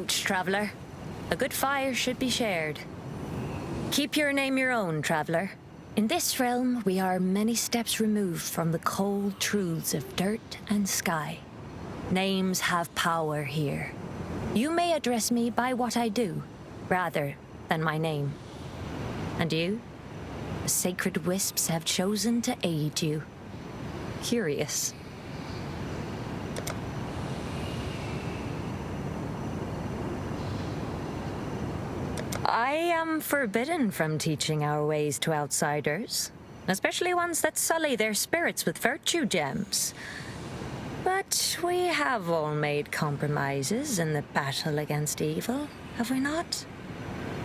approach, traveler. A good fire should be shared. Keep your name your own, traveler. In this realm, we are many steps removed from the cold truths of dirt and sky. Names have power here. You may address me by what I do, rather than my name. And you? The sacred wisps have chosen to aid you. Curious. I am forbidden from teaching our ways to outsiders, especially ones that sully their spirits with virtue gems. But we have all made compromises in the battle against evil, have we not?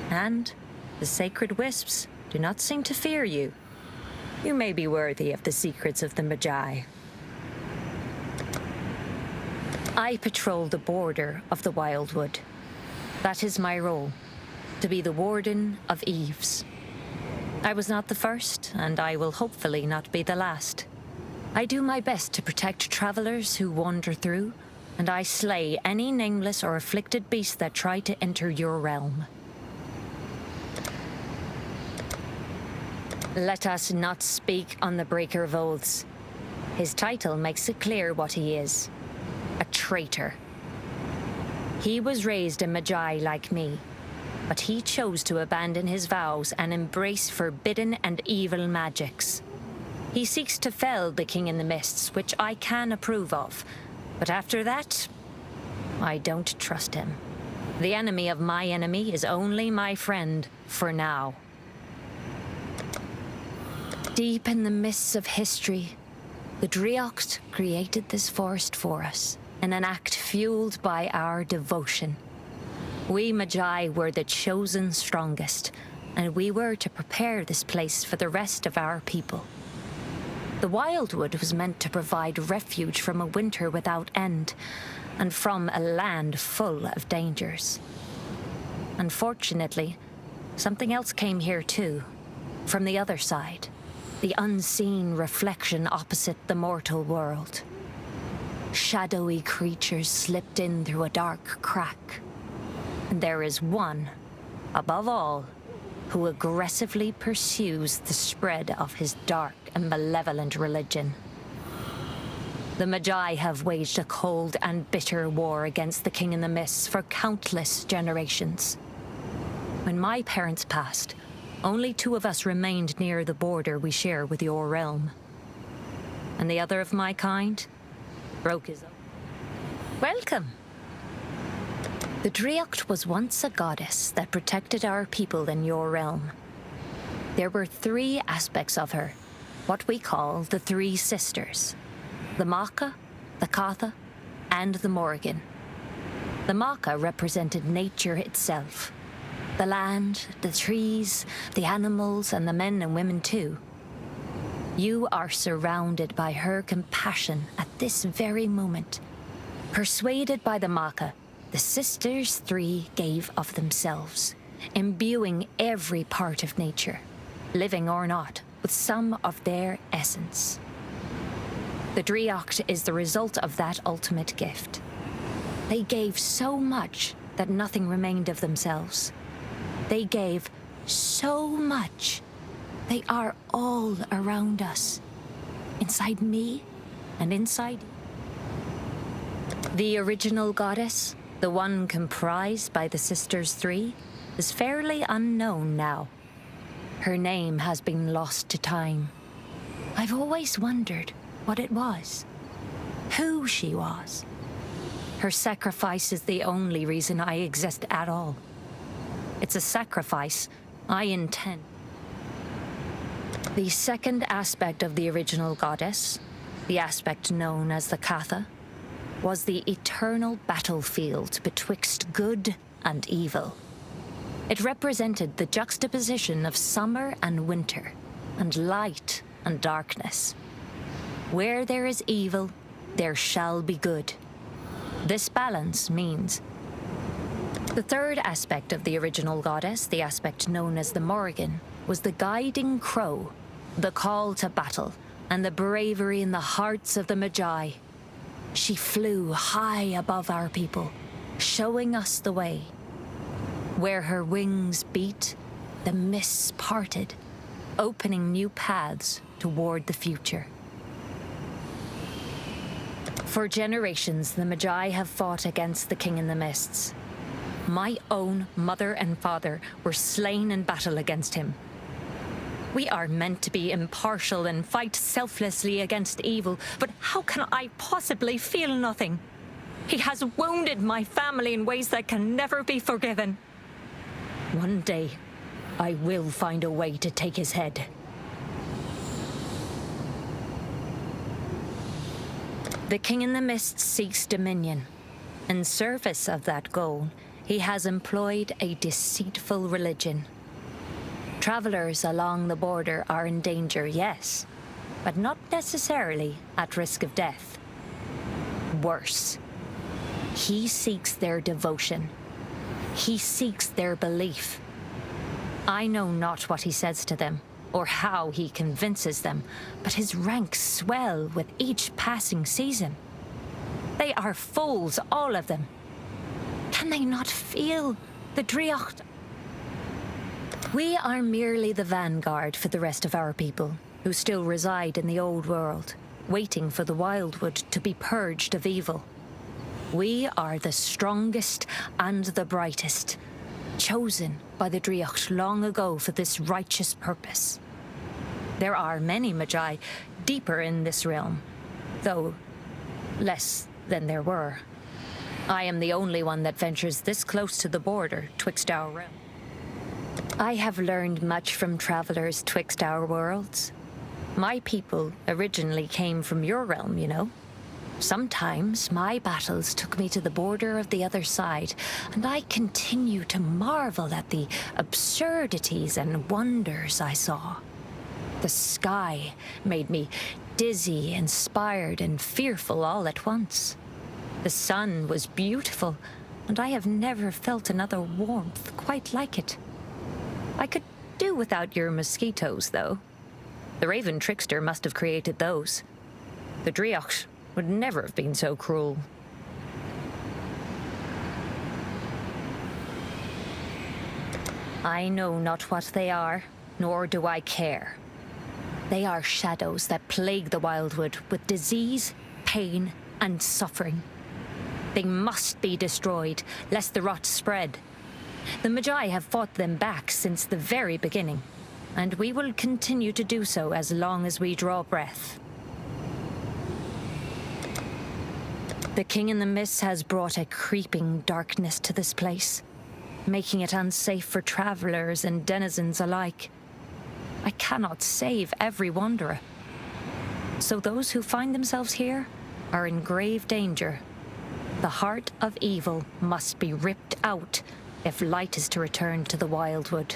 And the sacred wisps do not seem to fear you. You may be worthy of the secrets of the Magi. I patrol the border of the Wildwood. That is my role, to be the Warden of Eves. I was not the first, and I will hopefully not be the last. I do my best to protect travelers who wander through, and I slay any nameless or afflicted beast that try to enter your realm. Let us not speak on the Breaker of Oaths. His title makes it clear what he is. A traitor. He was raised a Magi like me, but he chose to abandon his vows and embrace forbidden and evil magics. He seeks to fell the King in the Mists, which I can approve of, but after that, I don't trust him. The enemy of my enemy is only my friend, for now. Deep in the mists of history, the Driocht created this forest for us, in an act fueled by our devotion. We Magi were the chosen strongest, and we were to prepare this place for the rest of our people. The Wildwood was meant to provide refuge from a winter without end, and from a land full of dangers. Unfortunately, something else came here too, from the other side, the unseen reflection opposite the mortal world. Shadowy creatures slipped in through a dark crack. And there is one, above all, who aggressively pursues the spread of his dark and malevolent religion. The Magi have waged a cold and bitter war against the King in the Mists for countless generations. When my parents passed, only 2 of us remained near the border we share with your realm. And the other of my kind broke his own. Welcome. The Driocht was once a goddess that protected our people in your realm. There were 3 aspects of her, what we call the 3 sisters: the Macha, the Catha, and the Morrigan. The Macha represented nature itself. The land, the trees, the animals, and the men and women too. You are surrounded by her compassion at this very moment. Persuaded by the Macha, the sisters 3 gave of themselves, imbuing every part of nature, living or not, with some of their essence. The Driocht is the result of that ultimate gift. They gave so much that nothing remained of themselves. They gave so much. They are all around us, inside me and inside you. The original goddess, the one comprised by the sisters 3, is fairly unknown now. Her name has been lost to time. I've always wondered what it was, who she was. Her sacrifice is the only reason I exist at all. It's a sacrifice I intend. The second aspect of the original goddess, the aspect known as the Catha, was the eternal battlefield betwixt good and evil. It represented the juxtaposition of summer and winter, and light and darkness. Where there is evil, there shall be good. This balance means the third aspect of the original goddess, the aspect known as the Morrigan, was the guiding crow, the call to battle, and the bravery in the hearts of the Magi. She flew high above our people, showing us the way. Where her wings beat, the mists parted, opening new paths toward the future. For generations, the Magi have fought against the King in the Mists. My own mother and father were slain in battle against him. We are meant to be impartial and fight selflessly against evil, but how can I possibly feel nothing? He has wounded my family in ways that can never be forgiven. One day, I will find a way to take his head. The King in the Mist seeks dominion. In service of that goal, he has employed a deceitful religion. Travelers along the border are in danger, yes, but not necessarily at risk of death. Worse, he seeks their devotion. He seeks their belief. I know not what he says to them, or how he convinces them, but his ranks swell with each passing season. They are fools, all of them. Can they not feel the Driocht? We are merely the vanguard for the rest of our people, who still reside in the old world, waiting for the Wildwood to be purged of evil. We are the strongest and the brightest, chosen by the Driocht long ago for this righteous purpose. There are many Magi deeper in this realm, though less than there were. I am the only one that ventures this close to the border twixt our realms. I have learned much from travelers twixt our worlds. My people originally came from your realm, you know. Sometimes my battles took me to the border of the other side, and I continue to marvel at the absurdities and wonders I saw. The sky made me dizzy, inspired, and fearful all at once. The sun was beautiful, and I have never felt another warmth quite like it. I could do without your mosquitoes, though. The Raven Trickster must have created those. The Driocht would never have been so cruel. I know not what they are, nor do I care. They are shadows that plague the Wildwood with disease, pain, and suffering. They must be destroyed, lest the rot spread. The Magi have fought them back since the very beginning, and we will continue to do so as long as we draw breath. The King in the Mists has brought a creeping darkness to this place, making it unsafe for travelers and denizens alike. I cannot save every wanderer, so those who find themselves here are in grave danger. The heart of evil must be ripped out if light is to return to the Wildwood.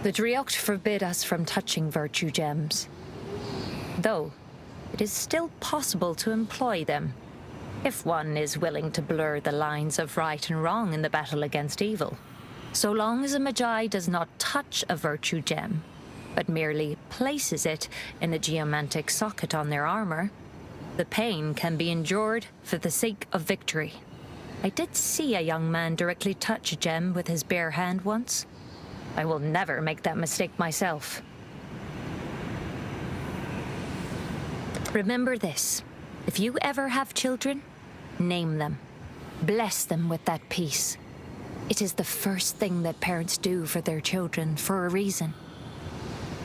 The Driocht forbid us from touching virtue gems, though it is still possible to employ them, if one is willing to blur the lines of right and wrong in the battle against evil. So long as a Magi does not touch a virtue gem, but merely places it in a geomantic socket on their armor, the pain can be endured for the sake of victory. I did see a young man directly touch a gem with his bare hand once. I will never make that mistake myself. Remember this. If you ever have children, name them. Bless them with that peace. It is the first thing that parents do for their children for a reason.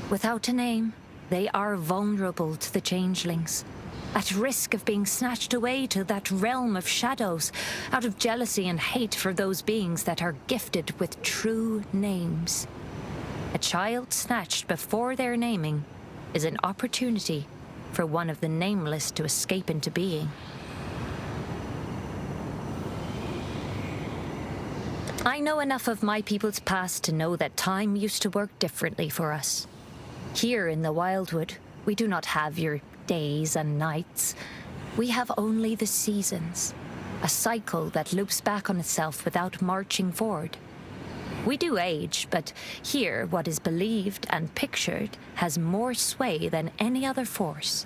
Without a name, they are vulnerable to the changelings, at risk of being snatched away to that realm of shadows, out of jealousy and hate for those beings that are gifted with true names. A child snatched before their naming is an opportunity for one of the nameless to escape into being. I know enough of my people's past to know that time used to work differently for us. Here in the Wildwood, we do not have your days and nights. We have only the seasons, a cycle that loops back on itself without marching forward. We do age, but here what is believed and pictured has more sway than any other force.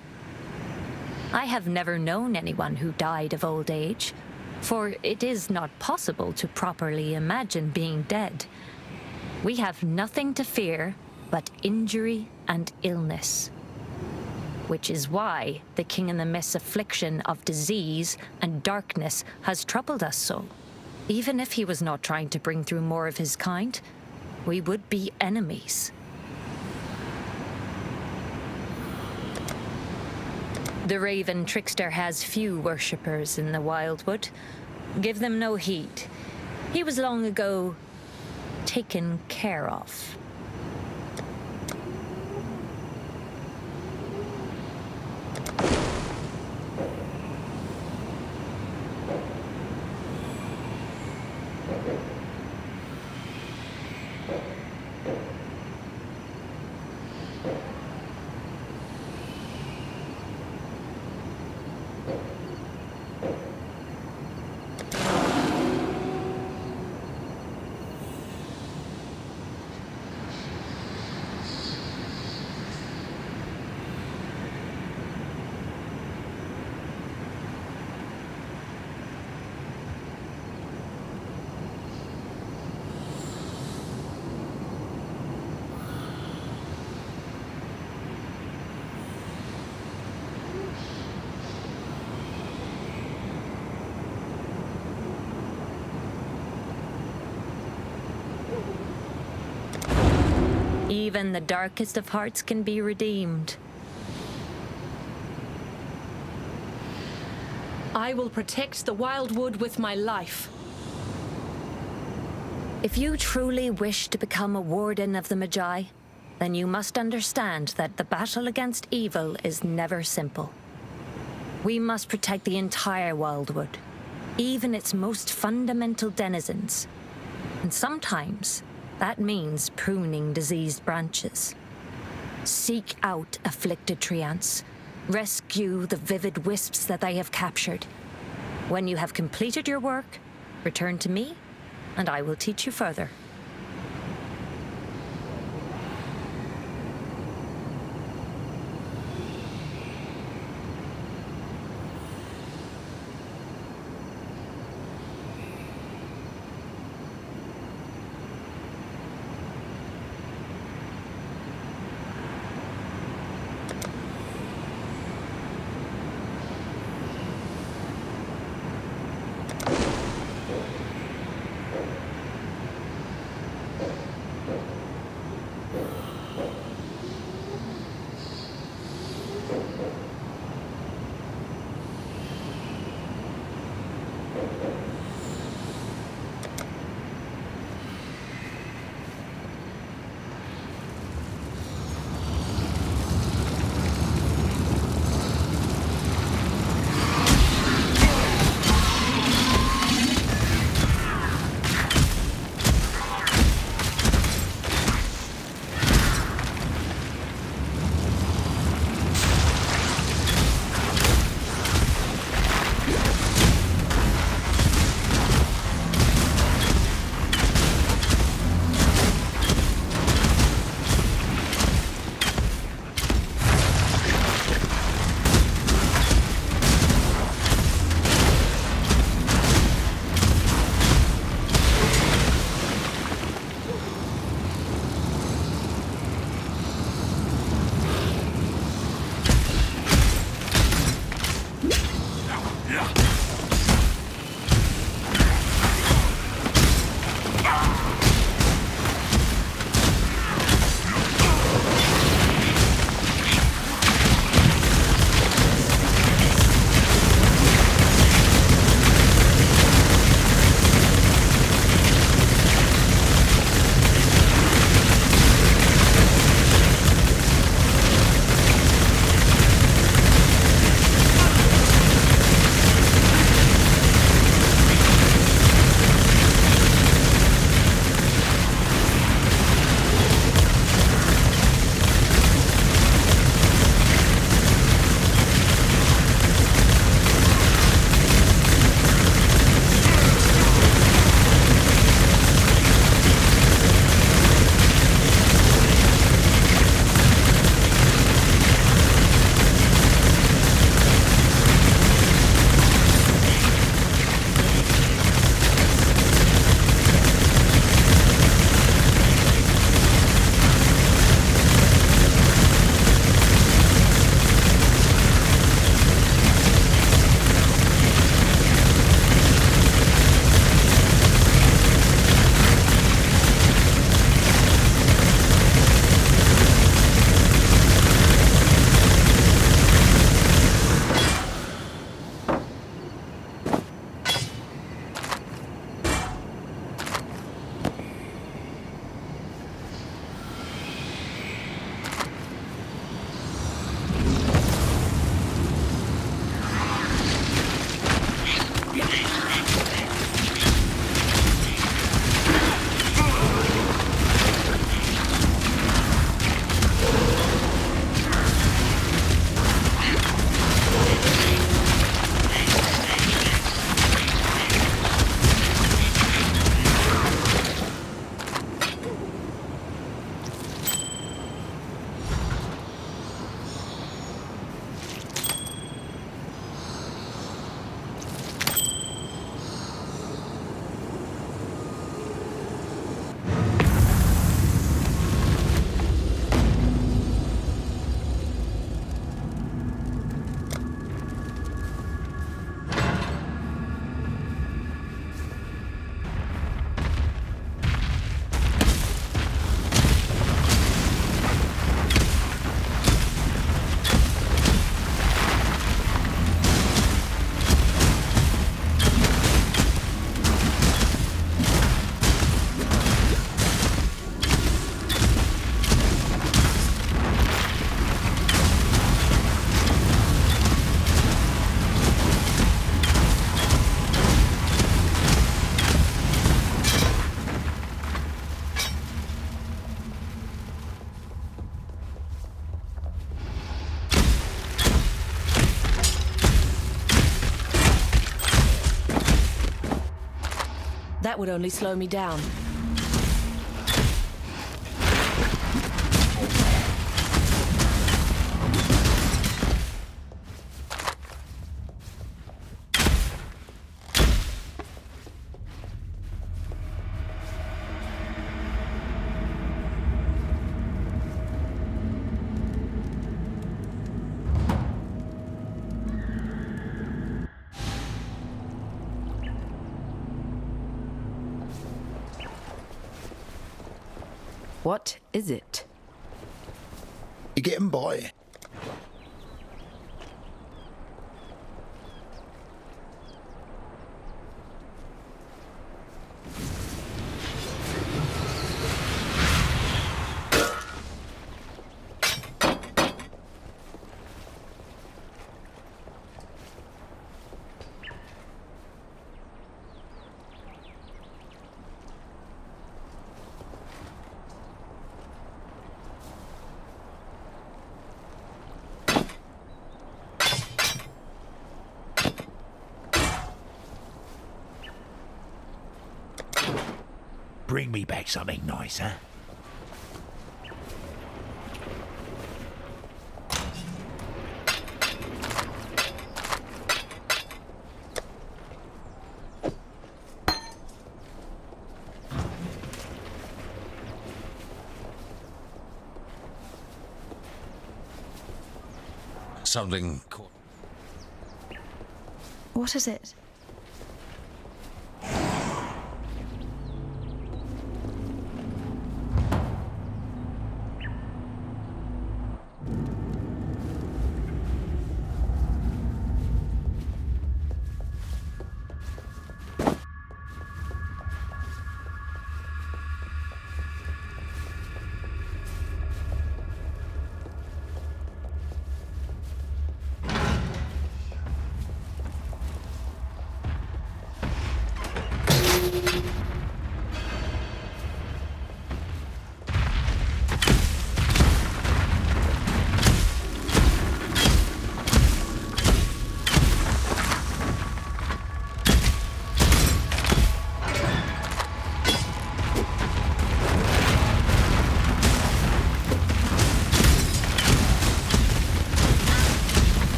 I have never known anyone who died of old age, for it is not possible to properly imagine being dead. We have nothing to fear but injury and illness. Which is why the King in the Mist's affliction of disease and darkness has troubled us so. Even if he was not trying to bring through more of his kind, we would be enemies. The Raven Trickster has few worshippers in the Wildwood. Give them no heed. He was long ago taken care of. Even the darkest of hearts can be redeemed. I will protect the Wildwood with my life. If you truly wish to become a warden of the Magi, then you must understand that the battle against evil is never simple. We must protect the entire Wildwood, even its most fundamental denizens. And sometimes that means pruning diseased branches. Seek out afflicted treants. Rescue the vivid wisps that they have captured. When you have completed your work, return to me, and I will teach you further. That would only slow me down. What is it? You getting by? Bring me back something nice, huh? Something. What is it?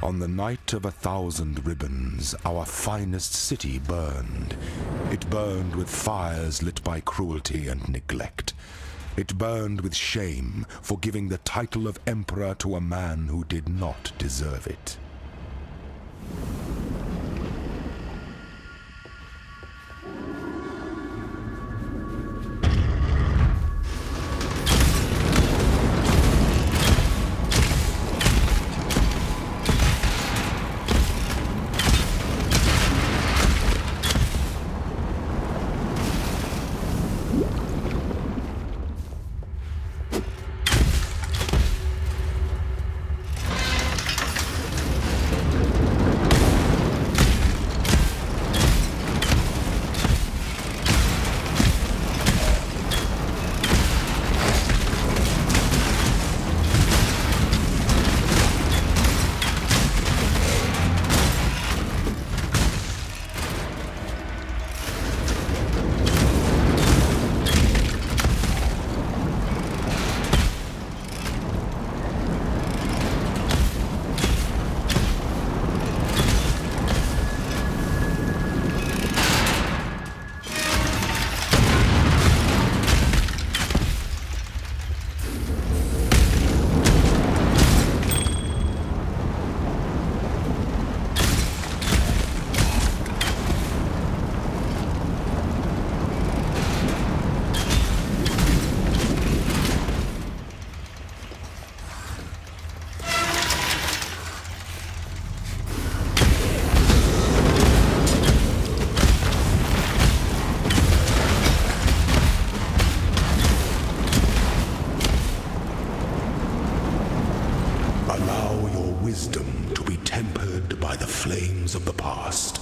On the night of 1,000 ribbons, our finest city burned. It burned with fires lit by cruelty and neglect. It burned with shame for giving the title of emperor to a man who did not deserve it. Of the past.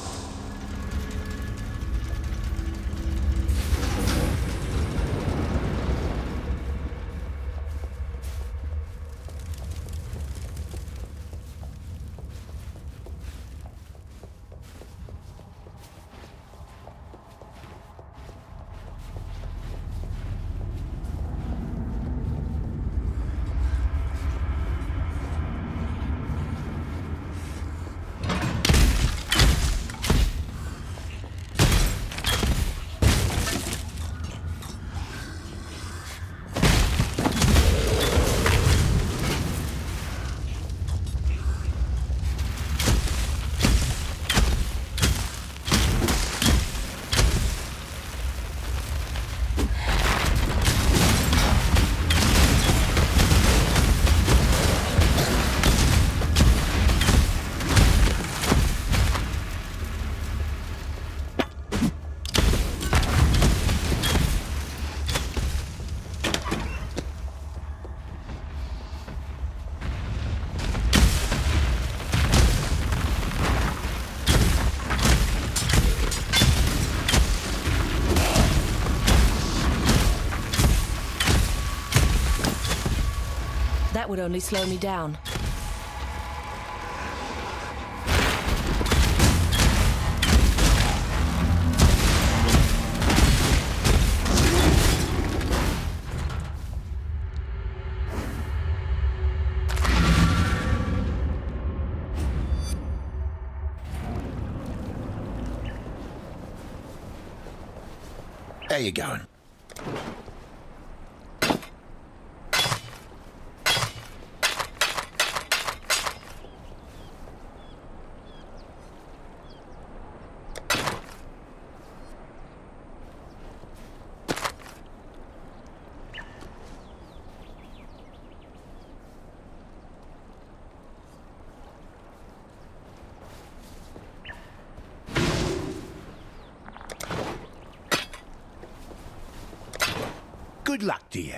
That would only slow me down. How you going? Good luck to you.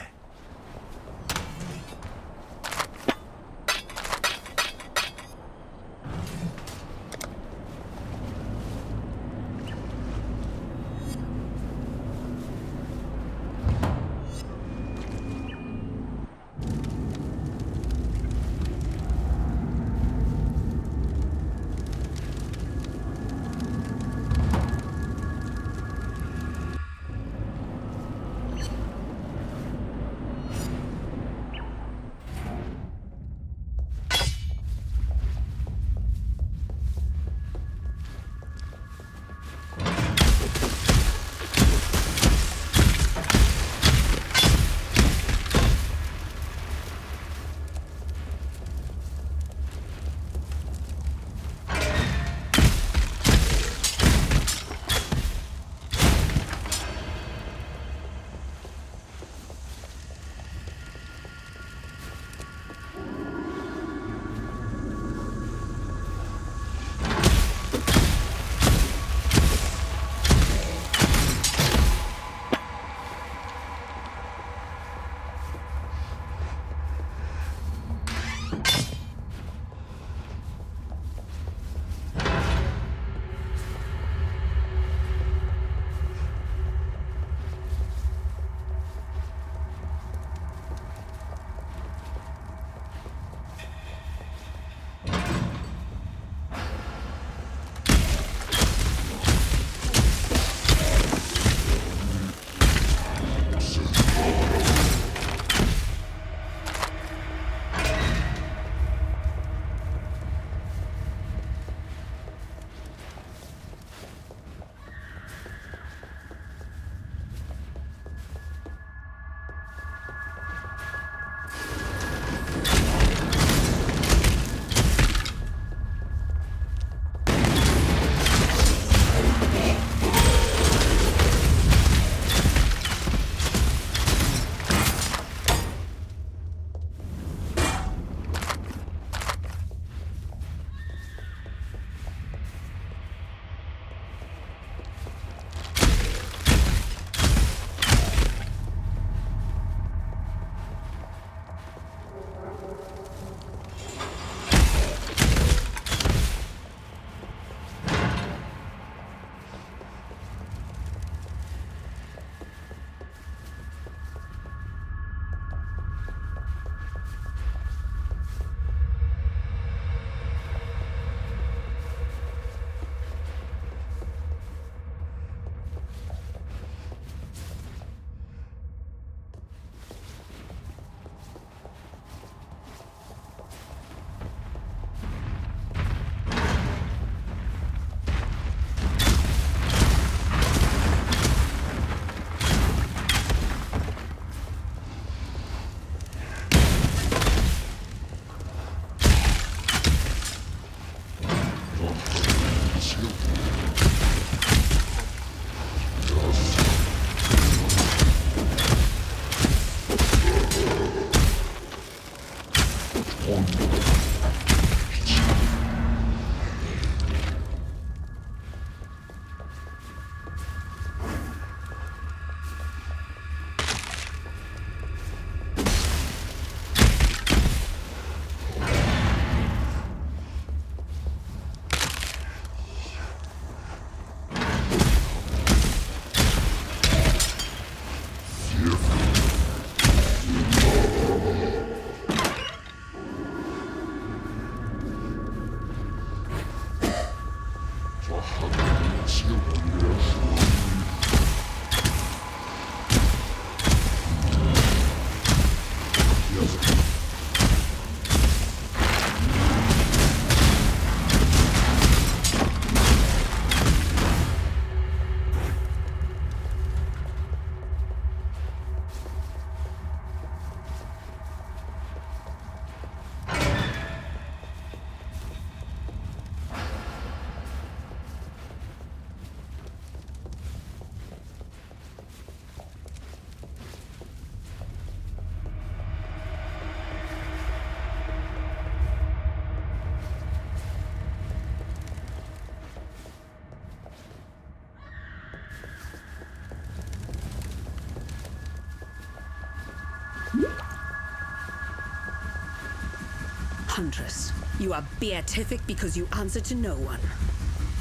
huntress. You are beatific because you answer to no one.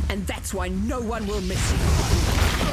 And that's why no one will miss you.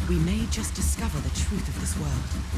We may just discover the truth of this world.